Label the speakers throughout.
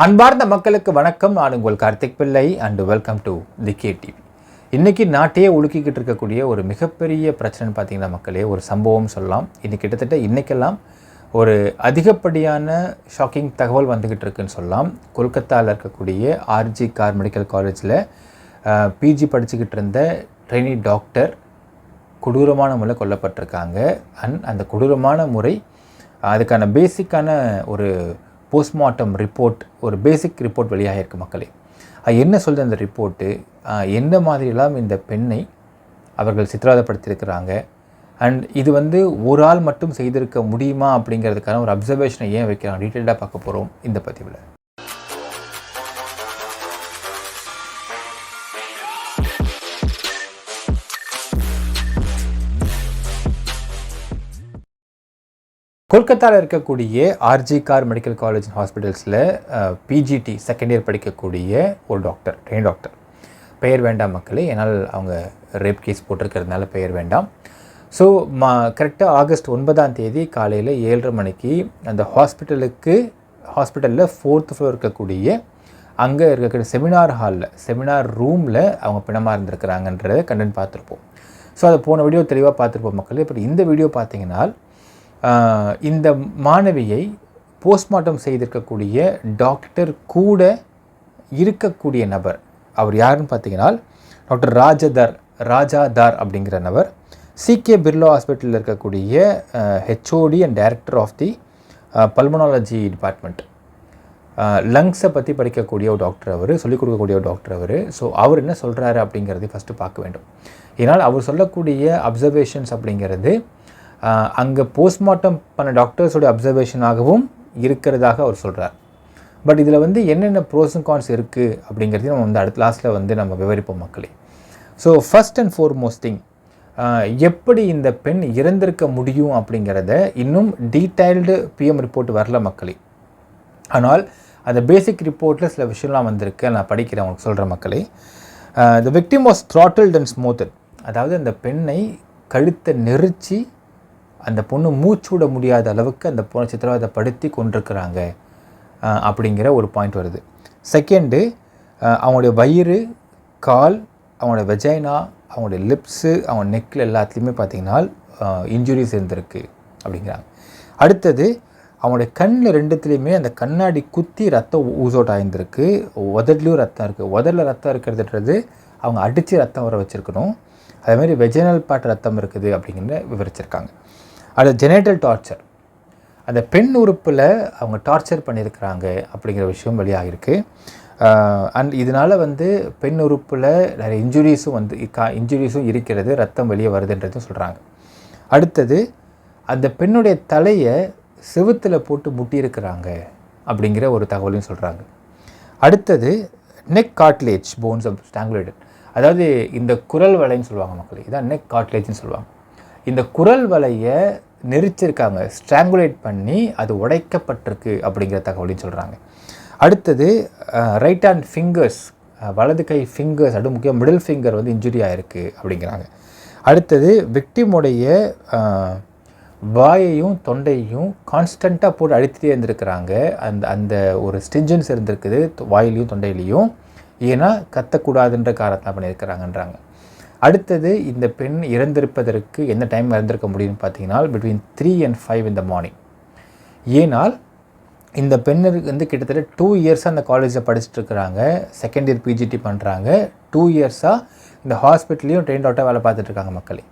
Speaker 1: அன்பார்ந்த மக்களுக்கு வணக்கம். நான் உங்கள் கார்த்திக் பிள்ளை and welcome to the KTV. இன்றைக்கி நாட்டையே உலுக்கிக்கிட்டு இருக்கக்கூடிய ஒரு மிகப்பெரிய பிரச்சனைன்னு பார்த்தீங்கன்னா மக்களே, ஒரு சம்பவம் சொல்லலாம். கிட்டத்தட்ட இன்றைக்கெல்லாம் ஒரு அதிகப்படியான ஷாக்கிங் தகவல் வந்துக்கிட்டு இருக்குன்னு சொல்லலாம். கொல்கத்தாவில் இருக்கக்கூடிய ஆர்ஜி கார் மெடிக்கல் காலேஜில் பிஜி படிச்சுக்கிட்டு இருந்த ட்ரெயினி டாக்டர் கொடூரமான முறையில் கொல்லப்பட்டிருக்காங்க. அந்த கொடூரமான முறை அதுக்கான பேசிக்கான ஒரு போஸ்ட்மார்ட்டம் ரிப்போர்ட், ஒரு பேசிக் ரிப்போர்ட் வெளியாகிருக்கு மக்களே. என்ன சொல்லுது அந்த ரிப்போர்ட்டு, என்ன மாதிரிலாம் இந்த பெண்ணை அவர்கள் சித்திரவதைப்படுத்தியிருக்கிறாங்க, அண்ட் இது ஒரு ஆள் மட்டும் செய்திருக்க முடியுமா அப்படிங்கிறதுக்கான ஒரு அப்சர்வேஷனை ஏன் வைக்கிறாங்க, டீட்டெயில்டாக பார்க்க போகிறோம் இந்த பதிவில். கொல்கத்தாவில் இருக்கக்கூடிய ஆர்ஜி கார் மெடிக்கல் காலேஜ் ஹாஸ்பிட்டல்ஸில் பிஜிடி செகண்ட் இயர் படிக்கக்கூடிய ஒரு டாக்டர், ட்ரெயின் டாக்டர், பெயர் வேண்டாம் மக்களே, ஏன்னால் அவங்க ரேப் கேஸ் போட்டிருக்கிறதுனால பெயர் வேண்டாம். ஸோ கரெக்டாக ஆகஸ்ட் 9 காலையில் 7:30 மணிக்கு அந்த ஹாஸ்பிட்டலில் 4th ஃப்ளோர் இருக்கக்கூடிய அங்கே இருக்கக்கூடிய செமினார் ரூமில் அவங்க பிணமாக இருந்திருக்கிறாங்கன்றதை கண்டென்ட் பார்த்துருப்போம். ஸோ அதை போன வீடியோ தெளிவாக பார்த்துருப்போம் மக்களே. இப்போ இந்த வீடியோ பார்த்தீங்கன்னா இந்த மாணவியை போஸ்ட்மார்ட்டம் செய்திருக்கக்கூடிய டாக்டர் கூட இருக்கக்கூடிய நபர் அவர் யாருன்னு பார்த்தீங்கன்னா டாக்டர் ராஜாதார் அப்படிங்கிற நபர் சிகே பிர்லா ஹாஸ்பிட்டலில் இருக்கக்கூடிய HOD and director of the pulmonology department, லங்ஸை பற்றி படிக்கக்கூடிய ஒரு டாக்டர், அவர் சொல்லிக் கொடுக்கக்கூடிய ஒரு டாக்டர் அவர். ஸோ அவர் என்ன சொல்கிறாரு அப்படிங்கிறதையும் ஃபஸ்ட்டு பார்க்க வேண்டும். ஏன்னால் அவர் சொல்லக்கூடிய அப்சர்வேஷன்ஸ் அப்படிங்கிறது அங்கே போஸ்ட்மார்ட்டம் பண்ண டாக்டர்ஸோடைய அப்சர்வேஷனாகவும் இருக்கிறதாக அவர் சொல்கிறார். பட் இதில் என்னென்ன ப்ரோஸ் அண்ட் கான்ஸ் இருக்குது அப்படிங்கிறதையும் நம்ம அடுத்த லாஸ்ட்டில் நம்ம விவரிப்போம் மக்களே. So first and foremost thing, எப்படி இந்த பெண் இறந்திருக்க முடியும் அப்படிங்கிறத இன்னும் டீட்டெயில்டு பிஎம் ரிப்போர்ட் வரல மக்களே. ஆனால் அந்த பேசிக் ரிப்போர்ட்டில் சில விஷயம்லாம் வந்திருக்கு, நான் படிக்கிறேன் உங்களுக்கு சொல்கிற மக்களே. The victim was throttled and smoothed, அதாவது அந்த பெண்ணை கழுத்தை நெரிச்சு அந்த பொண்ணு மூச்சு விட முடியாத அளவுக்கு அந்த பொண்ணை சித்திரவதைப்படுத்தி கொண்டிருக்கிறாங்க அப்படிங்கிற ஒரு பாயிண்ட் வருது. செகண்டு, அவங்களுடைய வயிறு, கால், அவங்களோட வெஜைனா, அவங்களுடைய லிப்ஸு, அவங்க நெக்கில் எல்லாத்துலேயுமே பார்த்திங்கன்னா இன்ஜுரிஸ் இருந்திருக்கு அப்படிங்கிறாங்க. அடுத்தது, அவங்களுடைய கண்ணில் ரெண்டுத்துலேயுமே அந்த கண்ணாடி குத்தி ரத்தம் ஊசோட் ஆகியிருந்திருக்கு. உதட்லேயும் ரத்தம் இருக்குது. உதட்டில் ரத்தம் இருக்கிறதுன்றது அவங்க அடித்து ரத்தம் வர வச்சுருக்கணும். அதேமாதிரி வெஜைனல் பார்ட் ரத்தம் இருக்குது அப்படிங்கிற விவரிச்சிருக்காங்க. அது ஜெனேட்டல் டார்ச்சர், அந்த பெண் உறுப்பில் அவங்க டார்ச்சர் பண்ணியிருக்கிறாங்க அப்படிங்கிற விஷயம் வெளியாகிருக்கு. அண்ட் இதனால் பெண் உறுப்பில் நிறைய இன்ஜுரிஸும் இருக்கிறது, ரத்தம் வெளியே வருதுன்றதும் சொல்கிறாங்க. அடுத்தது, அந்த பெண்ணுடைய தலையை செவுத்தில் போட்டு முட்டியிருக்கிறாங்க அப்படிங்கிற ஒரு தகவலையும் சொல்கிறாங்க. அடுத்தது, நெக் கார்ட்லேஜ் போன்ஸ் ஆஃப் ஸ்ட்ராங்குலேட்டட், அதாவது இந்த குரல் வலைன்னு சொல்லுவாங்க மக்களே, இதான் நெக் கார்ட்லேஜ்னு சொல்லுவாங்க. இந்த குரல் வலையை நெரிச்சிருக்காங்க, ஸ்ட்ராங்குலேட் பண்ணி அது உடைக்கப்பட்டிருக்கு அப்படிங்கிற தகவலையும் சொல்கிறாங்க. அடுத்தது, ரைட் ஹேண்ட் ஃபிங்கர்ஸ், வலது கை ஃபிங்கர்ஸ், அது முக்கியம் மிடில் ஃபிங்கர் இன்ஜுரி ஆகிருக்கு அப்படிங்கிறாங்க. அடுத்தது, விக்டிமுடைய வாயையும் தொண்டையும் கான்ஸ்டண்ட்டாக போட்டு அடித்துட்டே இருந்திருக்கிறாங்க. அந்த ஒரு ஸ்டிஞ்சன்ஸ் இருந்திருக்குது வாயிலையும் தொண்டையிலையும், ஏன்னா கத்தக்கூடாதுன்ற காரணத்தான் பண்ணியிருக்கிறாங்கன்றாங்க. அடுத்தது, இந்த பெண் இறந்திருப்பதற்கு என்ன டைம் இறந்திருக்க முடியும்னு பார்த்தீங்கன்னா between 3 and 5 in the morning. ஏனால் இந்த பெண்ணுக்கு கிட்டத்தட்ட 2 இயர்ஸாக அந்த காலேஜில் படிச்சுட்டு இருக்கிறாங்க, செகண்ட் இயர் பிஜிடி பண்ணுறாங்க, 2 இயர்ஸாக இந்த ஹாஸ்பிட்டல்லையும் ட்ரெயின் டாக்டராக வேலை பார்த்துட்ருக்காங்க மக்களே.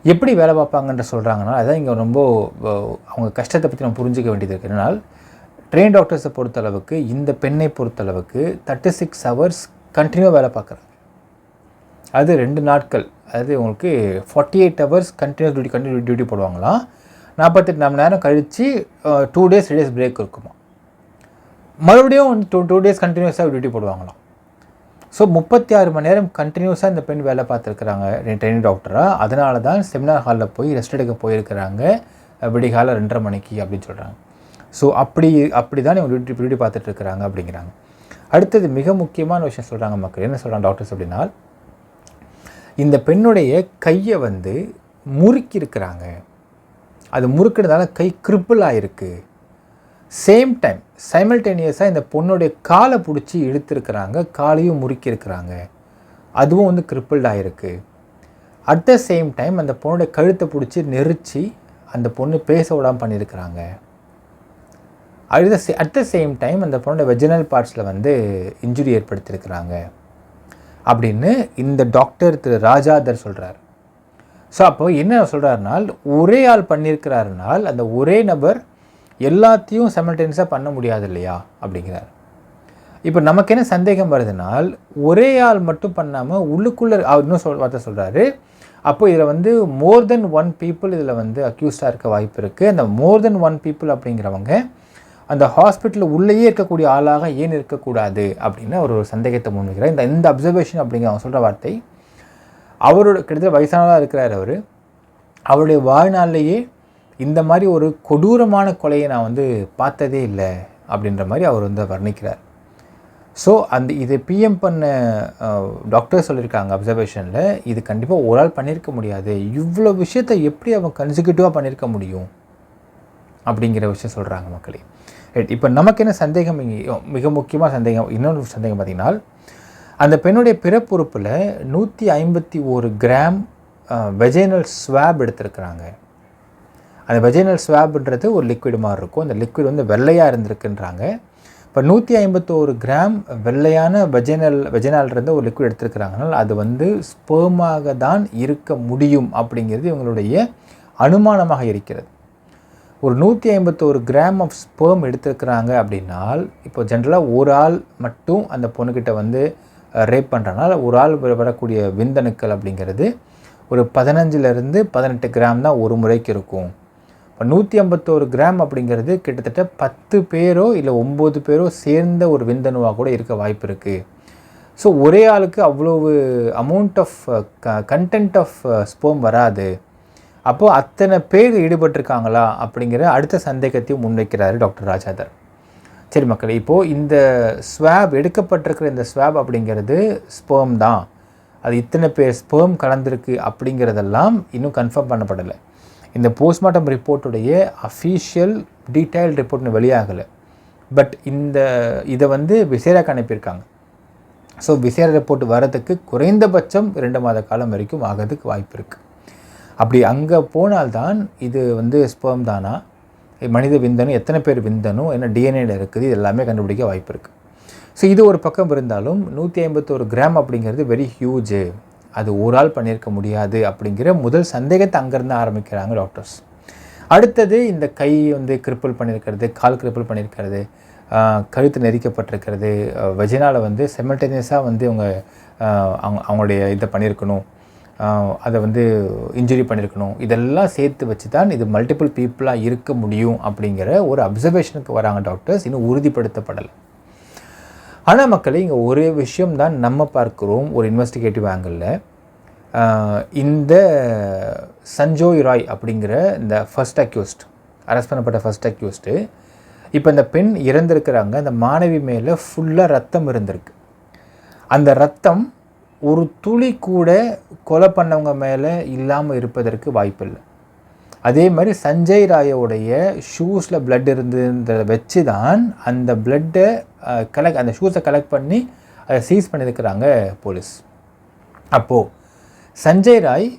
Speaker 1: எப்படி வேலை பார்ப்பாங்கன்ற சொல்கிறாங்கன்னா, அதான் இங்கே ரொம்ப அவங்க கஷ்டத்தை பற்றி நம்ம புரிஞ்சிக்க வேண்டியது இருக்குது. என்னால் ட்ரெயின் டாக்டர்ஸை பொறுத்தளவுக்கு, இந்த பெண்ணை பொறுத்தளவுக்கு 36 hours கண்டினியூவாக வேலை பார்க்குறாங்க. அது 2 நாட்கள், அதாவது உங்களுக்கு 48 hours கண்டினியூ டியூட்டி போடுவாங்களாம். 48 மணி நேரம் கழித்து 2 days 3 days பிரேக் இருக்குமா, மறுபடியும் 2 days கண்டினியூஸாக டியூட்டி போடுவாங்களாம். ஸோ 36 மணி நேரம் கண்டினியூஸாக இந்த பெண் வேலை பார்த்துருக்குறாங்க ட்ரெயினிங் டாக்டராக. அதனால தான் செமினார் ஹாலில் போய் ரெஸ்ட் எடுக்க போயிருக்கிறாங்க விடிகால 2:30 மணிக்கு அப்படின்னு சொல்கிறாங்க. ஸோ அப்படி தான் இவங்க டியூட்டி பார்த்துட்ருக்குறாங்க அப்படிங்கிறாங்க. அடுத்தது, மிக முக்கியமான விஷயம் சொல்கிறாங்க மக்கள். என்ன சொல்கிறாங்க டாக்டர்ஸ் அப்படின்னா, இந்த பெண்ணுடைய கையை முறுக்கியிருக்கிறாங்க. அது முறுக்கிறதால கை கிரிப்பிள் ஆகிருக்கு. சேம் டைம் சைமல்டேனியஸாக இந்த பொண்ணுடைய காலை பிடிச்சி இழுத்துருக்குறாங்க, காலையும் முறுக்கியிருக்கிறாங்க. அதுவும் வந்து கிரிப்பிள்ட் ஆகிருக்கு. அட் த சேம் டைம் அந்த பொண்ணுடைய கழுத்தை பிடிச்சி நெரிச்சு அந்த பொண்ணு பேச விடாமல் பண்ணியிருக்கிறாங்க. அட் த சேம் டைம் அந்த பொண்ணுடைய வெஜினல் பார்ட்ஸில் வந்து இன்ஜுரி ஏற்படுத்தியிருக்கிறாங்க அப்படின்னு இந்த டாக்டர் திரு ராஜாதர் சொல்கிறார். ஸோ அப்போ என்ன சொல்கிறாருனால், ஒரே ஆள் பண்ணியிருக்கிறாருனால் அந்த ஒரே நபர் எல்லாத்தையும் சைமல்டேனியஸாக பண்ண முடியாது இல்லையா அப்படிங்கிறார். இப்போ நமக்கு என்ன சந்தேகம் வருதுனால், ஒரே ஆள் மட்டும் பண்ணாமல் உள்ளுக்குள்ளே அவர் இன்னும் வார்த்தை சொல்கிறாரு. அப்போ இதில் வந்து மோர் தென் ஒன் பீப்புள் இதில் வந்து அக்யூஸ்டாக இருக்க வாய்ப்பு இருக்குது. அந்த மோர் தென் ஒன் பீப்புள் அப்படிங்கிறவங்க அந்த ஹாஸ்பிட்டலில் உள்ளேயே இருக்கக்கூடிய ஆளாக ஏன் இருக்கக்கூடாது அப்படின்னு ஒரு சந்தேகத்தை முன்வைக்கிறார். இந்த அப்சர்வேஷன் அப்படிங்கிற அவங்க சொல்கிற வார்த்தை, அவரோட கிட்டத்தட்ட வயசானதாக இருக்கிறார் அவர், அவருடைய வாழ்நாளிலேயே இந்த மாதிரி ஒரு கொடூரமான கொலையை நான் வந்து பார்த்ததே இல்லை அப்படின்ற மாதிரி அவர் வந்து வர்ணிக்கிறார். ஸோ இது பிஎம் பண்ண டாக்டர் சொல்லியிருக்காங்க அப்சர்வேஷனில், இது கண்டிப்பாக ஒரு ஆள் பண்ணியிருக்க முடியாது, இவ்வளோ விஷயத்தை எப்படி அவன் கன்சிக்யூட்டிவாக பண்ணியிருக்க முடியும் அப்படிங்கிற விஷயம் சொல்கிறாங்க மக்களே. ரைட், இப்போ நமக்கு என்ன சந்தேகம், மிக முக்கியமாக சந்தேகம், இன்னொரு சந்தேகம் பார்த்திங்கன்னா, அந்த பெண்ணுடைய பிறப்புறுப்பில் 151 கிராம் வெஜைனல் ஸ்வாப் எடுத்திருக்கிறாங்க. அந்த வெஜைனல் ஸ்வாப்ன்றது ஒரு லிக்விட் மாதிரி இருக்கும், அந்த லிக்விட் வந்து வெள்ளையாக இருந்திருக்குன்றாங்க. இப்போ 151 கிராம் வெள்ளையான வெஜைனால்ருந்து ஒரு லிக்விட் எடுத்திருக்கிறாங்கனால் அது வந்து ஸ்பெர்மாக தான் இருக்க முடியும் அப்படிங்கிறது இவங்களுடைய அனுமானமாக இருக்கிறது. ஒரு 151 கிராம் ஆஃப் ஸ்பெர்ம் எடுத்திருக்கிறாங்க அப்படின்னால், இப்போ ஜென்ரலாக ஒரு ஆள் மட்டும் அந்த பொண்ணுக்கிட்ட வந்து ரேப் பண்ணுறனால ஒரு ஆள் வரக்கூடிய விந்தணுக்கள் அப்படிங்கிறது ஒரு 15 to 18 கிராம் தான் ஒரு முறைக்கு இருக்கும். இப்போ 151 கிராம் அப்படிங்கிறது கிட்டத்தட்ட 10 பேரோ இல்லை 9 பேரோ சேர்ந்த ஒரு விந்தணுவாக கூட இருக்க வாய்ப்பு இருக்குது. ஸோ ஒரே ஆளுக்கு அவ்வளவு amount of content of sperm வராது. அப்போது அத்தனை பேர் ஈடுபட்டிருக்காங்களா அப்படிங்கிற அடுத்த சந்தேகத்தையும் முன்வைக்கிறாரு டாக்டர் ராஜாதர். சரி மக்களே, இப்போது இந்த ஸ்வாப் எடுக்கப்பட்டிருக்கிற இந்த ஸ்வாப் அப்படிங்கிறது ஸ்பெர்ம் தான், அது இத்தனை பேர் ஸ்பெர்ம் கலந்துருக்கு அப்படிங்கிறதெல்லாம் இன்னும் கன்ஃபார்ம் பண்ணப்படலை. இந்த போஸ்ட்மார்ட்டம் ரிப்போர்ட்டுடைய அஃபீஷியல் டீட்டெயில்டு ரிப்போர்ட்னு வெளியாகலை. பட் இதை வந்து விசேராக்கு அனுப்பியிருக்காங்க. ஸோ விசேரா ரிப்போர்ட் வரதுக்கு குறைந்தபட்சம் 2 மாத காலம் வரைக்கும் ஆகிறதுக்கு வாய்ப்பு இருக்குது. அப்படி அங்கே போனால்தான் இது வந்து ஸ்பெர்ம் தானா, மனித விந்தணு, எத்தனை பேர் விந்தணு, என்ன டிஎன்ஏல இருக்குது, இது எல்லாமே கண்டுபிடிக்க வாய்ப்பு இருக்குது. ஸோ இது ஒரு பக்கம் இருந்தாலும் 151 கிராம் அப்படிங்கிறது வெரி ஹியூஜு, அது ஒரு ஆள் பண்ணியிருக்க முடியாது அப்படிங்கிற முதல் சந்தேகத்தை அங்கேருந்து ஆரம்பிக்கிறாங்க டாக்டர்ஸ். அடுத்தது இந்த கை வந்து கிரிப்பிள் பண்ணியிருக்கிறது, கால் கிரிப்பிள் பண்ணியிருக்கிறது, கழுத்து நெரிக்கப்பட்டிருக்கிறது, வெஜினால வந்து சைமல்டேனியஸாக வந்து அவங்களுடைய இதை பண்ணியிருக்கணும், அதை வந்து இன்ஜுரி பண்ணியிருக்கணும், இதெல்லாம் சேர்த்து வச்சு தான் இது மல்டிபிள் பீப்புளாக இருக்க முடியும் அப்படிங்கிற ஒரு அப்சர்வேஷனுக்கு வராங்க டாக்டர்ஸ். இன்னும் உறுதிப்படுத்தப்படலை. ஆனால் மக்களே, இங்கே ஒரே விஷயம்தான் நம்ம பார்க்குறோம் ஒரு இன்வெஸ்டிகேட்டிவ் ஆங்கிளில். இந்த சஞ்சோய் ராய் அப்படிங்கிற இந்த ஃபர்ஸ்ட் அக்யூஸ்ட், அரெஸ்ட் பண்ணப்பட்ட ஃபர்ஸ்ட் அக்யூஸ்ட்டு, இப்போ இந்த பெண் இறந்திருக்கிறாங்க, அந்த மாணவி மேலே ஃபுல்லாக ரத்தம் இருந்திருக்கு. அந்த ரத்தம் ஒரு துளி கூட கொலை பண்ணவங்க மேலே இல்லாமல் இருப்பதற்கு வாய்ப்பில்லை. அதே மாதிரி சஞ்சய் ராயோடைய ஷூஸில் பிளட் இருந்ததை வச்சு தான் அந்த பிளட்டை அந்த ஷூஸை கலெக்ட் பண்ணி அதை சீஸ் பண்ணியிருக்கிறாங்க போலீஸ். அப்போது சஞ்சய் ராய்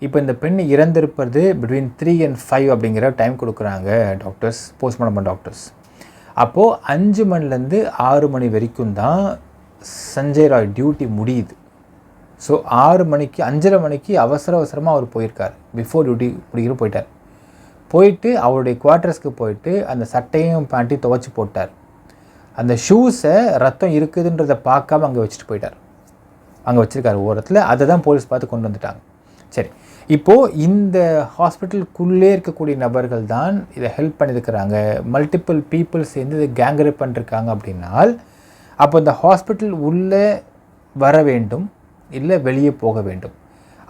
Speaker 1: இப்போ இந்த பெண் இறந்திருப்பது பிட்வீன் 3 and 5 அப்படிங்கிற டைம் கொடுக்குறாங்க டாக்டர்ஸ், போஸ்ட்மார்ட்டம் டாக்டர்ஸ். அப்போது 5 மணிலேருந்து 6 மணி வரைக்கும் தான் சஞ்சய் ராய் டியூட்டி முடியுது. ஸோ 6 மணிக்கு 5:30 மணிக்கு அவசரமாக அவர் போயிருக்கார், பிஃபோர் டியூட்டி முடிக்கிற போயிட்டார். போயிட்டு அவருடைய குவார்ட்டர்ஸ்க்கு போயிட்டு அந்த சட்டையும் பேண்ட்டையும் துவைச்சி போட்டார். அந்த ஷூஸை ரத்தம் இருக்குதுன்றதை பார்க்காம அங்கே வச்சுட்டு போயிட்டார். அங்கே வச்சுருக்காரு ஓரத்தில், அதை தான் போலீஸ் பார்த்து கொண்டு வந்துட்டாங்க. சரி, இப்போது இந்த ஹாஸ்பிட்டலுக்குள்ளே இருக்கக்கூடிய நபர்கள் தான் இதை ஹெல்ப் பண்ணியிருக்கிறாங்க, மல்டிபிள் பீப்புள் சேர்ந்து இதை கேங்கரேப் பண்ணிருக்காங்க அப்படின்னால், அப்போ இந்த ஹாஸ்பிட்டல் உள்ளே வர வேண்டும், இல்லை வெளியே போக வேண்டும்.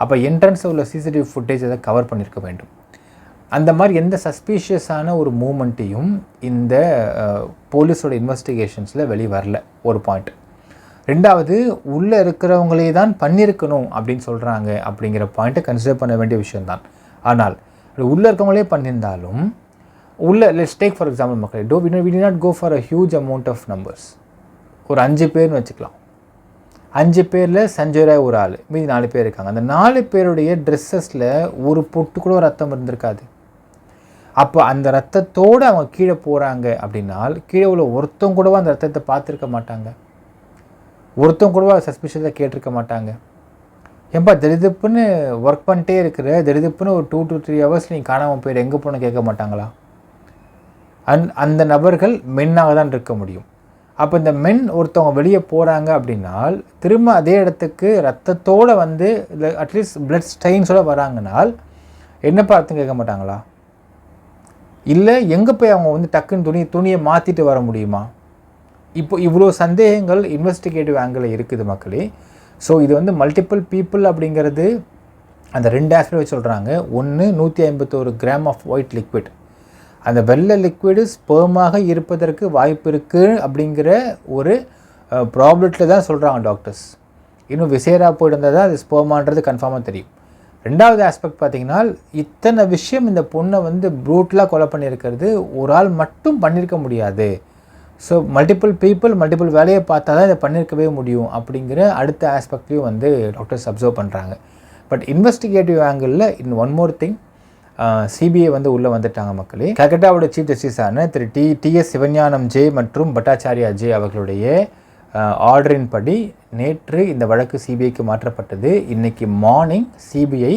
Speaker 1: அப்போ என்ட்ரன்ஸில் உள்ள சிசிடிவி ஃபுட்டேஜ் அதை கவர் பண்ணியிருக்க வேண்டும். அந்த மாதிரி எந்த சஸ்பீஷியஸான ஒரு மூமெண்ட்டையும் இந்த போலீஸோட இன்வெஸ்டிகேஷன்ஸில் வெளியே வரல, ஒரு பாயிண்ட். ரெண்டாவது, உள்ளே இருக்கிறவங்களே தான் பண்ணியிருக்கணும் அப்படின்னு சொல்கிறாங்க அப்படிங்கிற பாயிண்ட்டை கன்சிடர் பண்ண வேண்டிய விஷயம்தான். ஆனால் உள்ளே இருக்கவங்களே பண்ணியிருந்தாலும் லெட்ஸ் டேக் ஃபார் எக்ஸாம்பிள் மக்களே, we did not go for a huge amount of numbers. ஒரு 5 பேர்னு வச்சுக்கலாம். 5 பேரில் சஞ்சய் ராய் ஒரு ஆள், மீதி 4 பேர் இருக்காங்க. அந்த 4 பேருடைய ட்ரெஸ்ஸஸில் ஒரு பொட்டு கூட ரத்தம் இருந்திருக்காது. அப்போ அந்த ரத்தத்தோடு அவங்க கீழே போகிறாங்க அப்படின்னால் கீழே உள்ள ஒருத்தவங்க கூடவா அந்த ரத்தத்தை பார்த்துருக்க மாட்டாங்க, ஒருத்தவங்க கூடவா சஸ்பிஷியஸாக கேட்டிருக்க மாட்டாங்க. ஏன்பா திடீப்புன்னு ஒர்க் பண்ணிட்டே இருக்கிற, திடீப்புன்னு ஒரு 2 to 3 hours நீங்கள் காணாமல் போயிடு, எங்கே போன கேட்க மாட்டாங்களா? அந்த நபர்கள் மென்னாக தான் இருக்க முடியும். அப்போ இந்த மென் ஒருத்தவங்க வெளியே போகிறாங்க அப்படின்னால் திரும்ப அதே இடத்துக்கு ரத்தத்தோடு வந்து இல்லை அட்லீஸ்ட் பிளட் ஸ்டெயின்ஸோடு வராங்கனால் என்னப்பா அர்த்தம் கேட்க மாட்டாங்களா? இல்லை எங்கே போய் அவங்க வந்து டக்குன்னு துணியை மாற்றிட்டு வர முடியுமா? இப்போ இவ்வளோ சந்தேகங்கள் இன்வெஸ்டிகேட்டிவ் ஆங்கிளில் இருக்குது மக்களே. ஸோ இது வந்து மல்டிபிள் பீப்புள் அப்படிங்கிறது அந்த 2 ஆஸ்பெக்ட் வச்சு சொல்கிறாங்க. ஒன்று 151 கிராம் ஆஃப் ஒயிட் லிக்விட், அந்த வெள்ளை லிக்விடு ஸ்பெர்மாக இருப்பதற்கு வாய்ப்பு இருக்குது அப்படிங்கிற ஒரு ப்ராப்ளத்தில் தான் சொல்கிறாங்க டாக்டர்ஸ். இன்னும் விசேரா போயிருந்தால் தான் அது ஸ்பெர்மான்றது கன்ஃபார்மாக தெரியும். 2வது ஆஸ்பெக்ட் பார்த்திங்கன்னா, இத்தனை விஷயம் இந்த பொண்ணை வந்து ப்ரூட்டலாக கொலை பண்ணியிருக்கிறது ஒரு ஆள் மட்டும் பண்ணியிருக்க முடியாது. ஸோ மல்டிபிள் பீப்புள் மல்டிபிள் வேலையை பார்த்தா தான் இதை பண்ணியிருக்கவே முடியும் அப்படிங்கிற அடுத்த ஆஸ்பெக்ட்லேயும் வந்து டாக்டர்ஸ் அப்சர்வ் பண்ணுறாங்க. பட் இன்வெஸ்டிகேட்டிவ் ஆங்கிளில் இன்னும் ஒன் மோர் திங், சிபிஐ வந்து உள்ளே வந்துட்டாங்க மக்களே. கல்கட்டாவோட சீஃப் ஜஸ்டிஸான திரு டிஎஸ் சிவஞானம் ஜே மற்றும் பட்டாச்சாரியா ஜே அவர்களுடைய ஆர்டரின் படி நேற்று இந்த வழக்கு சிபிஐக்கு மாற்றப்பட்டது. இன்றைக்கி மார்னிங் சிபிஐ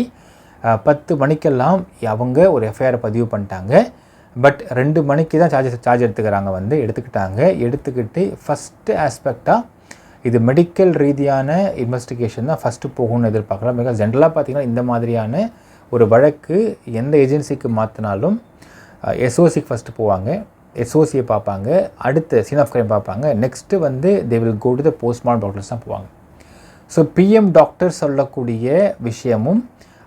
Speaker 1: 10 மணிக்கெல்லாம் அவங்க ஒரு எஃப்ஐஆரை பதிவு பண்ணிட்டாங்க. பட் 2 மணிக்கு தான் சார்ஜ் எடுத்துக்கிட்டு ஃபஸ்ட்டு ஆஸ்பெக்டாக இது மெடிக்கல் ரீதியான இன்வெஸ்டிகேஷன் தான் ஃபஸ்ட்டு போகணும்னு எதிர்பார்க்கலாம். பிகாஸ் ஜென்ரலாக பார்த்திங்கன்னா இந்த மாதிரியான ஒரு வழக்கு எந்த ஏஜென்சிக்கு மாற்றினாலும் எஸ்ஓசிக்கு ஃபஸ்ட்டு போவாங்க, எஸ்ஓசியை பார்ப்பாங்க, அடுத்து சீன் ஆஃப் கிரைம் பார்ப்பாங்க, நெக்ஸ்ட்டு வந்து they will go to the postmortem doctors தான் போவாங்க. ஸோ பிஎம் டாக்டர் சொல்லக்கூடிய விஷயமும்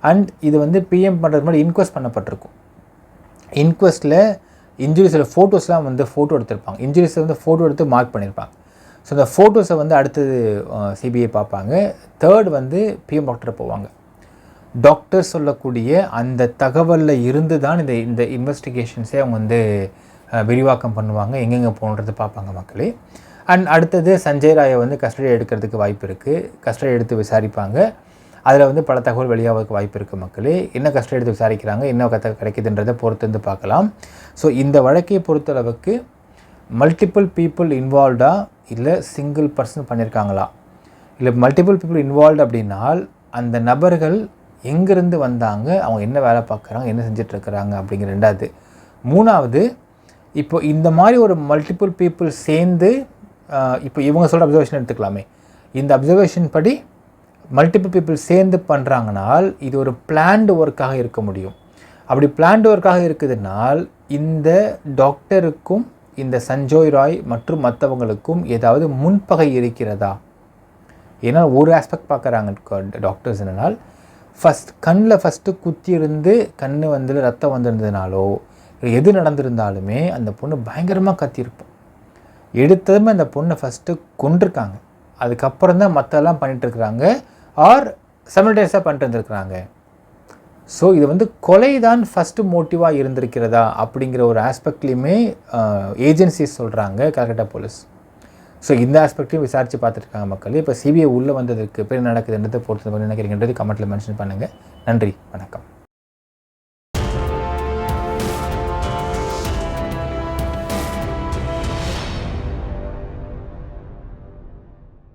Speaker 1: அண்ட் இது வந்து பிஎம் பண்ணுறது மாதிரி இன்கொஸ்ட் பண்ணப்பட்டிருக்கும். இன்கொஸ்ட்டில் இன்ஜுரிஸில் ஃபோட்டோஸ்லாம் வந்து ஃபோட்டோ எடுத்திருப்பாங்க, இன்ஜுரிஸை வந்து ஃபோட்டோ எடுத்து மார்க் பண்ணியிருப்பாங்க. ஸோ அந்த ஃபோட்டோஸை வந்து அடுத்தது சிபிஐ பார்ப்பாங்க. தேர்ட் வந்து பிஎம் டாக்டரை போவாங்க. டாக்டர் சொல்லக்கூடிய அந்த தகவலில் இருந்து தான் இந்த இன்வெஸ்டிகேஷன்ஸே அவங்க வந்து விரிவாக்கம் பண்ணுவாங்க, எங்கெங்கே போகணுன்றது பார்ப்பாங்க மக்களே. அண்ட் அடுத்தது சஞ்சய் ராயை வந்து கஸ்டடி எடுக்கிறதுக்கு வாய்ப்பு இருக்குது, கஸ்டடி எடுத்து விசாரிப்பாங்க. அதில் வந்து பல தகவல் வெளியாகிறதுக்கு வாய்ப்பு இருக்குது மக்களே. என்ன கஸ்டடி எடுத்து விசாரிக்கிறாங்க, என்ன கிடைக்குதுன்றதை பொறுத்து வந்து பார்க்கலாம். ஸோ இந்த வழக்கை பொறுத்தளவுக்கு மல்டிபிள் பீப்புள் இன்வால்வ்டா இல்லை சிங்கிள் பர்சன் பண்ணியிருக்காங்களா, இல்லை மல்டிபிள் பீப்புள் இன்வால்வ் அப்படின்னால் அந்த நபர்கள் எங்கேருந்து வந்தாங்க, அவங்க என்ன வேலை பார்க்குறாங்க, என்ன செஞ்சிட்ருக்கிறாங்க அப்படிங்கிற 2வது. 3வது, இப்போ இந்த மாதிரி ஒரு மல்டிபிள் பீப்புள் சேர்ந்து இப்போ இவங்க சொல்கிற அப்சர்வேஷன் எடுத்துக்கலாமே, இந்த அப்சர்வேஷன் படி மல்டிபிள் பீப்புள் சேர்ந்து பண்ணுறாங்கனால் இது ஒரு பிளான்டு ஒர்க்காக இருக்க முடியும். அப்படி பிளான்டு ஒர்க்காக இருக்குதுனால் இந்த டாக்டருக்கும் இந்த சஞ்சய் ராய் மற்றும் மற்றவங்களுக்கும் ஏதாவது முன்பகை இருக்கிறதா? ஏன்னா ஒரு ஆஸ்பெக்ட் பார்க்குறாங்க டாக்டர்ஸ் என்னென்னால், கண்ணில் ஃபஸ்ட்டு குத்தி இருந்து கண் வந்து ரத்தம் வந்திருந்ததுனாலோ எது நடந்திருந்தாலுமே அந்த பொண்ணு பயங்கரமாக கத்தியிருப்போம். எடுத்ததுமே அந்த பொண்ணை ஃபஸ்ட்டு கொண்டிருக்காங்க, அதுக்கப்புறம் தான் மற்றெல்லாம் பண்ணிட்டுருக்குறாங்க ஆர் சைமல்டேனியஸாக பண்ணிட்டு இருந்திருக்கிறாங்க. ஸோ இது வந்து கொலை தான் ஃபஸ்ட்டு மோட்டிவாக இருந்திருக்கிறதா அப்படிங்கிற ஒரு ஆஸ்பெக்ட்லேயுமே ஏஜென்சிஸ் சொல்கிறாங்க, கல்கட்டா போலீஸ். ஸோ இந்த ஆஸ்பெக்ட்லையும் விசாரித்து பார்த்துருக்காங்க மக்கள். இப்போ சிபிஐ உள்ளே வந்ததுக்கு பேர் நடக்குதுன்றதை பொறுத்து நினைக்கிறீங்கன்றது கமெண்ட்டில் மென்ஷன் பண்ணுங்கள். நன்றி, வணக்கம்.